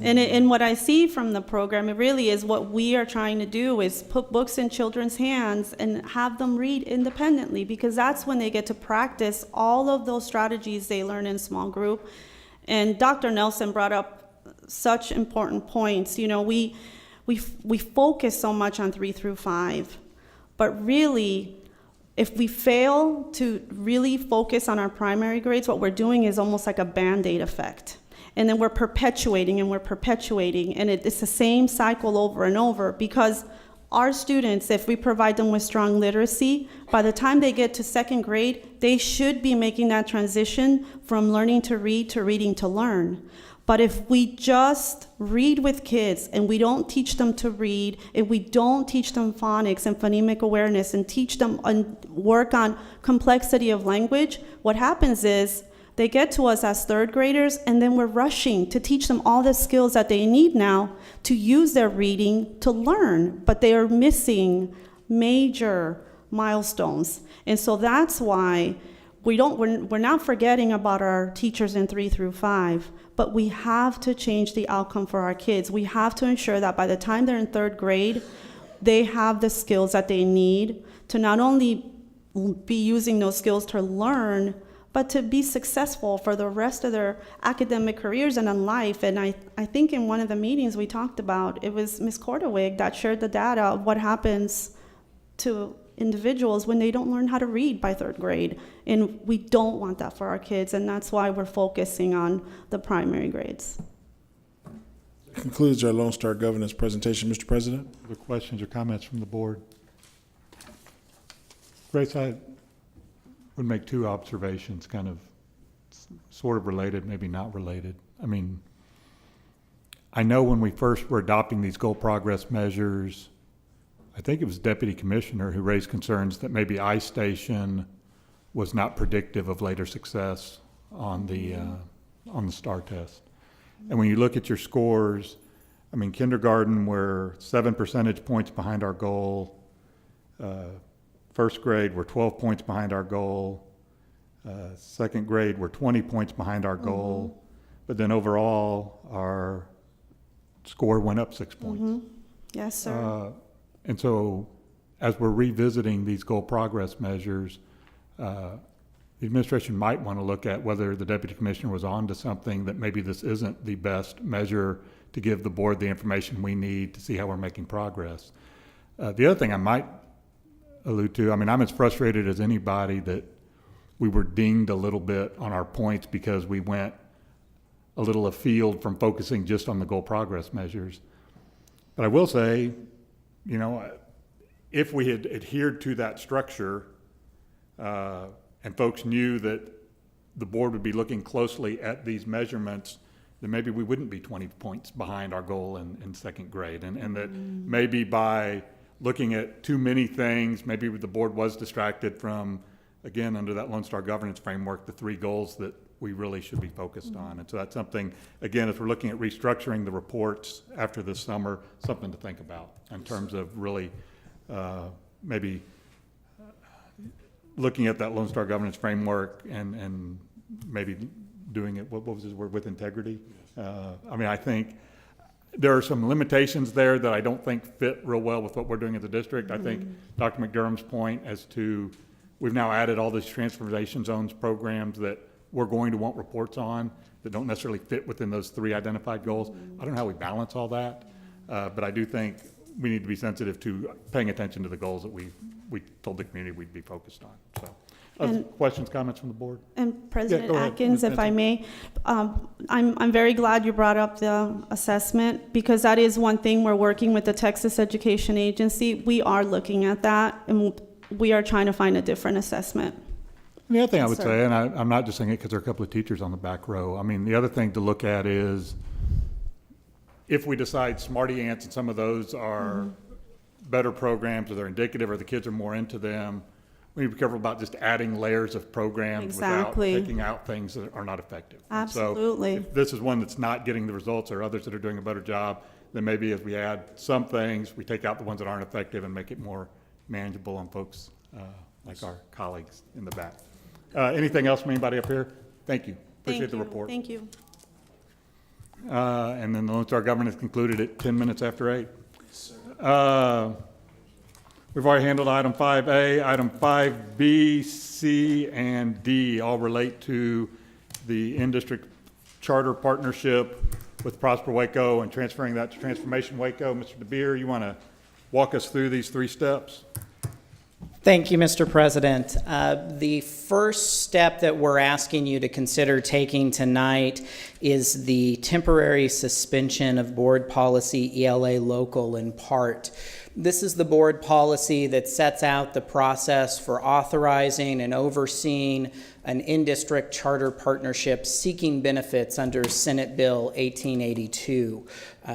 And what I see from the program, it really is what we are trying to do is put books in children's hands and have them read independently, because that's when they get to practice all of those strategies they learn in small group. And Dr. Nelson brought up such important points. We focus so much on 3 through 5, but really, if we fail to really focus on our primary grades, what we're doing is almost like a Band-Aid effect. And then we're perpetuating, and it's the same cycle over and over, because our students, if we provide them with strong literacy, by the time they get to second grade, they should be making that transition from learning to read to reading to learn. But if we just read with kids and we don't teach them to read, and we don't teach them phonics and phonemic awareness and teach them and work on complexity of language, what happens is They get to us as third graders, and then we're rushing to teach them all the skills that they need now to use their reading to learn, but they are missing major milestones. And so that's why we're not forgetting about our teachers in 3 through 5, but we have to change the outcome for our kids. We have to ensure that by the time they're in third grade, they have the skills that they need to not only be using those skills to learn, but to be successful for the rest of their academic careers and in life. And I think in one of the meetings we talked about, it was Ms. Cordawig that shared the data of what happens to individuals when they don't learn how to read by third grade. And we don't want that for our kids, and that's why we're focusing on the primary grades. Concludes our Lone Star Governance presentation, Mr. President. Other questions or comments from the board? Grace, I would make 2 observations, kind of sort of related, maybe not related. I mean, I know when we first were adopting these goal progress measures, I think it was Deputy Commissioner who raised concerns that maybe iStation was not predictive of later success on the STAR test. And when you look at your scores, I mean, kindergarten, we're 7 percentage points behind our goal. First grade, we're 12 points behind our goal. Second grade, we're 20 points behind our goal. But then overall, our score went up 6 points. Yes, sir. And so as we're revisiting these goal progress measures, the administration might want to look at whether the Deputy Commissioner was on to something, that maybe this isn't the best measure to give the board the information we need to see how we're making progress. The other thing I might allude to, I mean, I'm as frustrated as anybody that we were dinged a little bit on our points because we went a little afield from focusing just on the goal progress measures. But I will say, you know, if we had adhered to that structure, and folks knew that the board would be looking closely at these measurements, then maybe we wouldn't be 20 points behind our goal in second grade. And that maybe by looking at too many things, maybe the board was distracted from, again, under that Lone Star governance framework, the 3 goals that we really should be focused on. And so that's something, again, as we're looking at restructuring the reports after this summer, something to think about in terms of really maybe looking at that Lone Star governance framework and maybe doing it, what was his word, with integrity? I mean, I think there are some limitations there that I don't think fit real well with what we're doing at the district. I think Dr. McDermott's point as to we've now added all these transformation zones programs that we're going to want reports on that don't necessarily fit within those 3 identified goals. I don't know how we balance all that, but I do think we need to be sensitive to paying attention to the goals that we told the community we'd be focused on. So, questions, comments from the board? And President go ahead, Atkins, Ms. if I may, I'm very glad you brought up the assessment, because that is one thing we're working with the Texas Education Agency. We are looking at that, and we are trying to find a different assessment. The other thing I would Sir. say, and I'm not just saying it because there are a couple of teachers on the back row. I mean, the other thing to look at is if we decide Smarty Ants and some of those are better programs, or they're indicative, or the kids are more into them, we need to be careful about just adding layers of programs Exactly. without taking out things that are not effective. And Absolutely. so if this is one that's not getting the results, or others that are doing a better job, then maybe as we add some things, we take out the ones that aren't effective and make it more manageable on folks like our colleagues in the back. Anything else from anybody up here? Thank you. Appreciate the report. Thank you. And then the Lone Star governance concluded at 10 minutes after 8. We've already handled item 5A. Item 5B, C, and D all relate to the in-district charter partnership with Prosper Waco and transferring that to Transformation Waco. Mr. DeBeer, you want to walk us through these 3 steps? Thank you, Mr. President. The first step that we're asking you to consider taking tonight is the temporary suspension of board policy ELA local in part. This is the board policy that sets out the process for authorizing and overseeing an in-district charter partnership seeking benefits under Senate Bill 1882.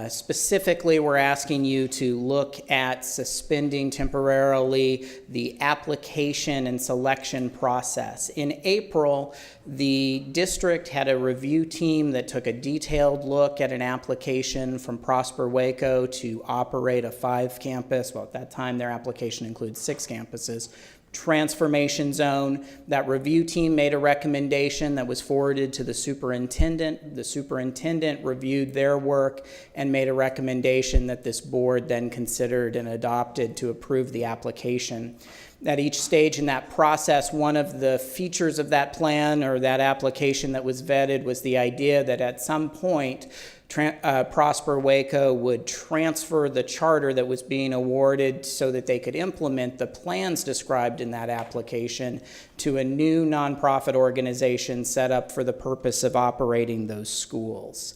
Specifically, we're asking you to look at suspending temporarily the application and selection process. In April, the district had a review team that took a detailed look at an application from Prosper Waco to operate a 5-campus, well, at that time their application includes 6 campuses, transformation zone. That review team made a recommendation that was forwarded to the superintendent. The superintendent reviewed their work and made a recommendation that this board then considered and adopted to approve the application. At each stage in that process, one of the features of that plan or that application that was vetted was the idea that at some point Prosper Waco would transfer the charter that was being awarded so that they could implement the plans described in that application to a new nonprofit organization set up for the purpose of operating those schools.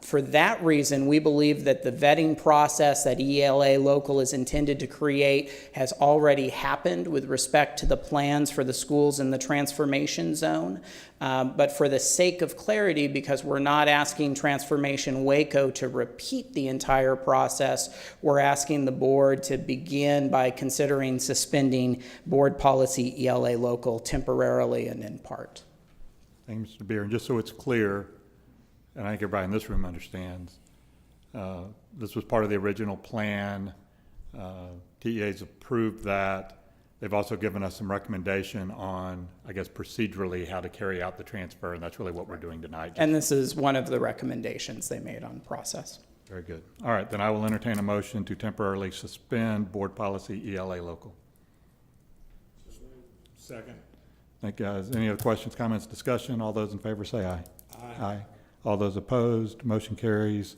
For that reason, we believe that the vetting process that ELA Local is intended to create has already happened with respect to the plans for the schools in the transformation zone. But for the sake of clarity, because we're not asking Transformation Waco to repeat the entire process, we're asking the board to begin by considering suspending board policy ELA Local temporarily and in part. Thank you, Mr. Beer. And just so it's clear, and I think everybody in this room understands, this was part of the original plan. TEA's approved that. They've also given us some recommendation on, I guess, procedurally how to carry out the transfer, and that's really what we're doing tonight. And this is one of the recommendations they made on process. Very good. All right, then I will entertain a motion to temporarily suspend board policy ELA Local. Second. Thank you, guys. Any other questions, comments, discussion? All those in favor say aye. Aye. All those opposed, motion carries.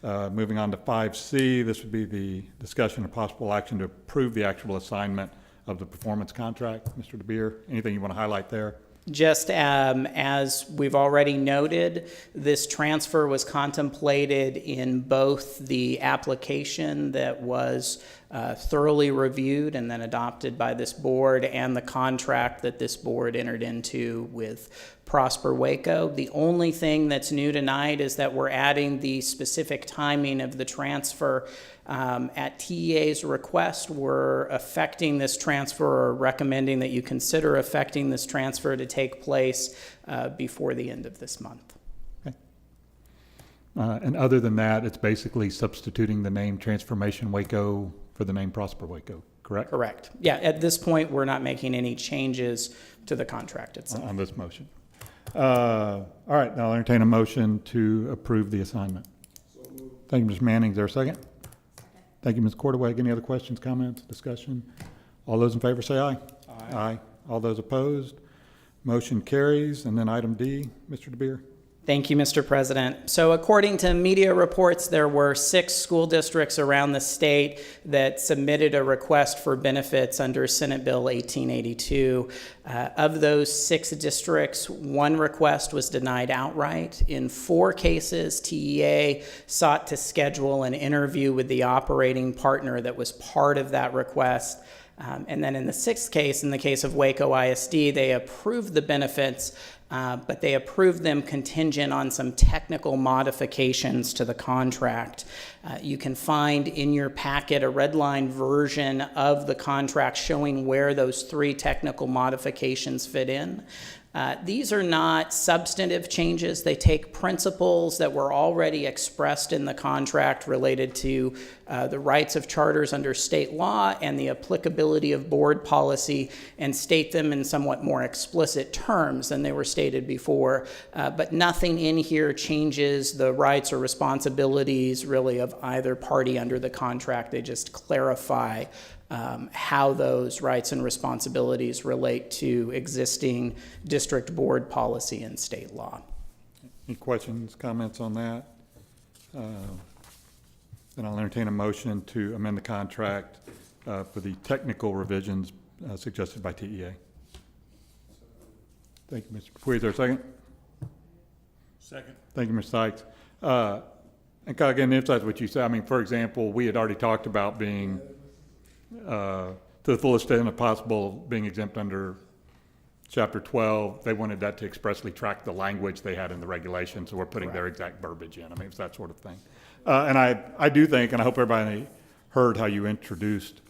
Moving on to 5C, this would be the discussion of possible action to approve the actual assignment of the performance contract. Mr. DeBeer, anything you want to highlight there? Just as we've already noted, this transfer was contemplated in both the application that was thoroughly reviewed and then adopted by this board and the contract that this board entered into with Prosper Waco. The only thing that's new tonight is that we're adding the specific timing of the transfer. At TEA's request, we're affecting this transfer or recommending that you consider affecting this transfer to take place before the end of this month. Okay. And other than that, it's basically substituting the name Transformation Waco for the name Prosper Waco, correct? Correct. Yeah, at this point, we're not making any changes to the contract itself. On this motion. All right, I'll entertain a motion to approve the assignment. Thank you, Ms. Manning. Is there a second? Thank you, Ms. Cordaway. Any other questions, comments, discussion? All those in favor say aye. Aye. Aye. All those opposed? Motion carries. And then item D, Mr. DeBeer. Thank you, Mr. President. So according to media reports, there were 6 school districts around the state that submitted a request for benefits under Senate Bill 1882. Of those 6 districts, 1 request was denied outright. In 4 cases, TEA sought to schedule an interview with the operating partner that was part of that request. And then in the 6th case, in the case of Waco ISD, they approved the benefits, but they approved them contingent on some technical modifications to the contract. You can find in your packet a redline version of the contract showing where those 3 technical modifications fit in. These are not substantive changes. They take principles that were already expressed in the contract related to the rights of charters under state law and the applicability of board policy and state them in somewhat more explicit terms than they were stated before. But nothing in here changes the rights or responsibilities really of either party under the contract. They just clarify how those rights and responsibilities relate to existing district board policy and state law. Any questions, comments on that? Then I'll entertain a motion to amend the contract for the technical revisions suggested by TEA. Thank you, Mr. Dupuy. Is there a second? Second. Thank you, Mr. Sykes. And kind of again, emphasize what you said. I mean, for example, we had already talked about being, to the fullest extent possible, being exempt under Chapter 12. They wanted that to expressly track the language they had in the regulations, so we're putting their exact verbiage in. I mean, it's that sort of thing. And I do think, and I hope everybody heard how you introduced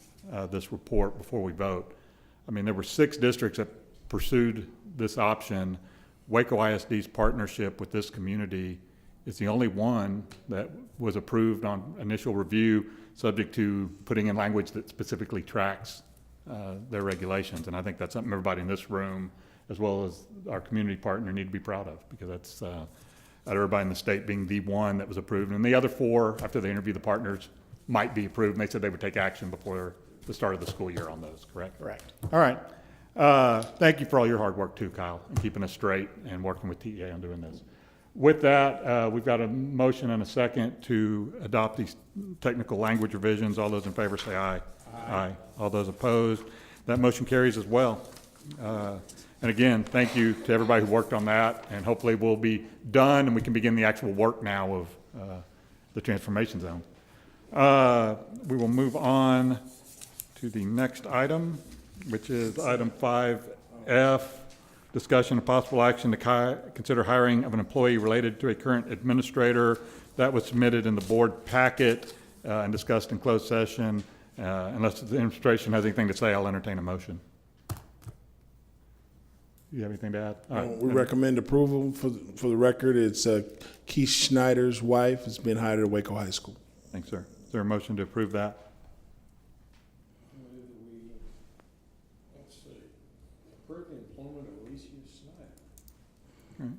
this report before we vote. I mean, there were 6 districts that pursued this option. Waco ISD's partnership with this community is the only one that was approved on initial review, subject to putting in language that specifically tracks their regulations. And I think that's something everybody in this room, as well as our community partner, need to be proud of, because that's out of everybody in the state being the one that was approved. And the other 4, after they interview the partners, might be approved. And they said they would take action before the start of the school year on those, correct? Correct. All right. Thank you for all your hard work too, Kyle, and keeping us straight and working with TEA on doing this. With that, we've got a motion and a second to adopt these technical language revisions. All those in favor say aye. Aye. All those opposed, that motion carries as well. And again, thank you to everybody who worked on that, and hopefully we'll be done and we can begin the actual work now of the transformation zone. We will move on to the next item, which is item 5F, discussion of possible action to consider hiring of an employee related to a current administrator. That was submitted in the board packet and discussed in closed session. Unless the administration has anything to say, I'll entertain a motion. You have anything to add? All right. We recommend approval. For the record, it's Keith Schneider's wife has been hired at Waco High School. Thanks, sir. Is there a motion to approve that? Let's see. Approve the employment of Alicia Snyder. All right.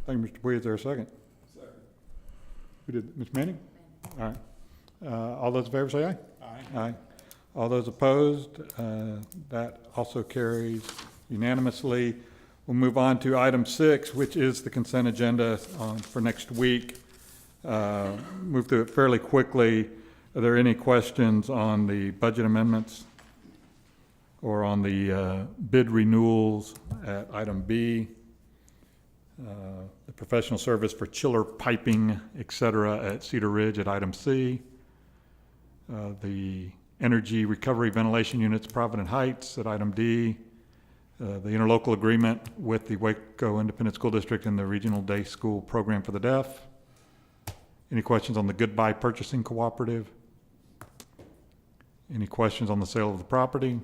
Thank you, Mr. Bowie. Is there a second? Second. Who did, Ms. Manning? All right. All those in favor say aye. Aye. Aye. All those opposed, that also carries unanimously. We'll move on to item 6, which is the consent agenda for next week. Move through it fairly quickly. Are there any questions on the budget amendments or on the bid renewals at item B? The professional service for chiller piping, et cetera, at Cedar Ridge at item C. The energy recovery ventilation units, Provident Heights at item D. The interlocal agreement with the Waco Independent School District and the Regional Day School Program for the Deaf. Any questions on the Goodbye Purchasing Cooperative? Any questions on the sale of the property?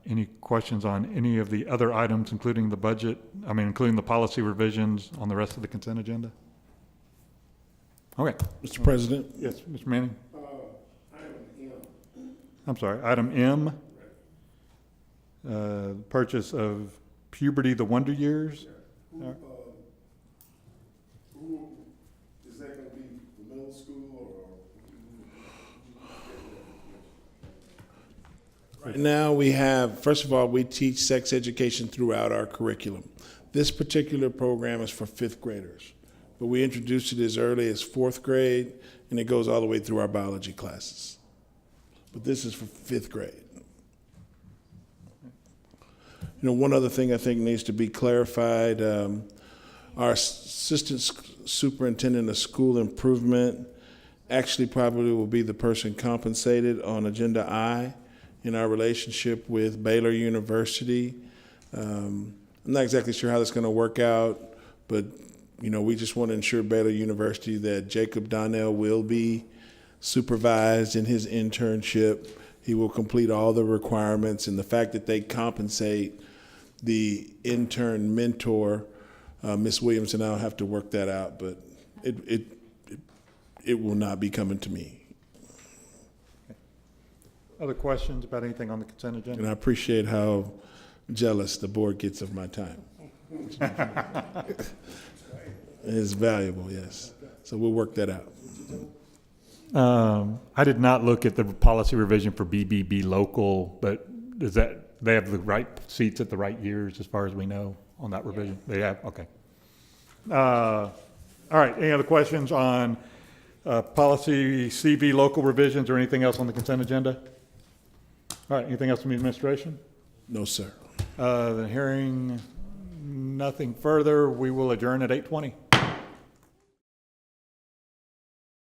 Any questions on any of the other items, including the budget, including the policy revisions on the rest of the consent agenda? Okay. Mr. President? Yes, Mr. Manning? Item M. I'm sorry, item M. Purchase of Puberty the Wonder Years. Who is that going to be? The middle school or? Right now we have, first of all, we teach sex education throughout our curriculum. This particular program is for 5th graders, but we introduced it as early as 4th grade, and it goes all the way through our biology classes. But this is for 5th grade. One other thing I think needs to be clarified, our assistant superintendent of school improvement actually probably will be the person compensated on Agenda I in our relationship with Baylor University. I'm not exactly sure how that's going to work out, but we just want to ensure Baylor University that Jacob Donnell will be supervised in his internship. He will complete all the requirements, and the fact that they compensate the intern mentor, Ms. Williams, and I'll have to work that out, but it will not be coming to me. Other questions about anything on the consent agenda? And I appreciate how jealous the board gets of my time. It's valuable, yes. So we'll work that out. I did not look at the policy revision for BBB local, but is that, they have the right seats at the right years as far as we know on that revision? Yeah. They have, okay. All right, any other questions on policy CV local revisions or anything else on the consent agenda? All right, anything else from the administration? No, sir. The hearing, nothing further. We will adjourn at 8:20.